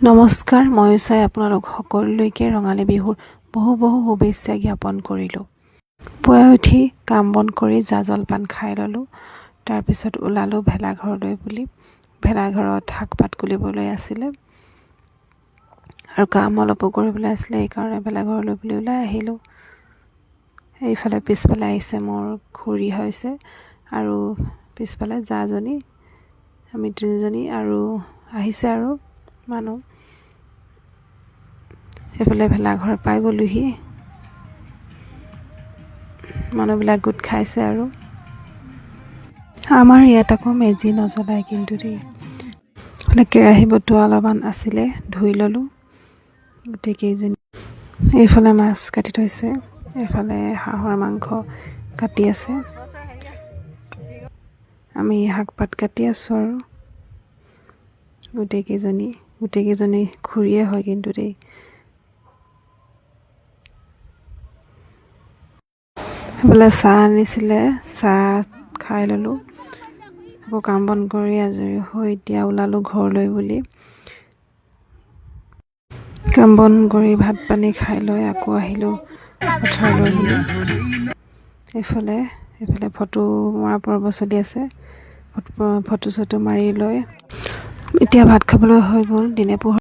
নমস্কাৰ, মই চাই আপোনালোক সকলোলৈকে ৰঙালী বিহুৰ বহু শুভেচ্ছা জ্ঞাপন কৰিলোঁ। পুৱাই উঠি কাম বন কৰি জা জলপান খাই ল'লোঁ। তাৰপিছত ওলালোঁ ভেলাঘৰলৈ বুলি। ভেলাঘৰত শাক পাত তুলিবলৈ আছিলে আৰু কাম অলপো কৰিবলৈ আছিলে, এইকাৰণে ভেলাঘৰলৈ বুলি ওলাই আহিলোঁ। এইফালে পিছফালে আহিছে মোৰ খুৰী হৈছে আৰু পিছফালে জাজনী, আমি তিনিজনী আৰু আহিছে আৰু মানুহ। এইফালে ভেলাঘৰ পাই গ'লোহি, মানুহবিলাক গোট খাইছে আৰু আমাৰ ইয়াত আকৌ মেজি নজ্বলায় কিন্তু দেই। এইফালে কেৰাহী বটোৱা অলপমান আছিলে, ধুই ল'লোঁ গোটেইকেইজনী। এইফালে মাছ কাটি থৈছে, এইফালে হাঁহৰ মাংস কাটি আছে, আমি শাক পাত কাটি আছোঁ আৰু গোটেইকেইজনী খুৰীয়ে হয় কিন্তু দেই। সেইফালে চাহ আনিছিলে, চাহ খাই ল'লোঁ। আকৌ কাম বন কৰি আজৰি হৈ এতিয়া ওলালোঁ ঘৰলৈ বুলি। কাম বন কৰি ভাত পানী খাই লৈ আকৌ আহিলোঁ পথাৰলৈ বুলি। এইফালে ফটো মৰা পৰ্ব চলি আছে, ফটো চটো মাৰি লৈ এতিয়া ভাত খাবলৈ হৈ গ'ল। দিনে পোহৰ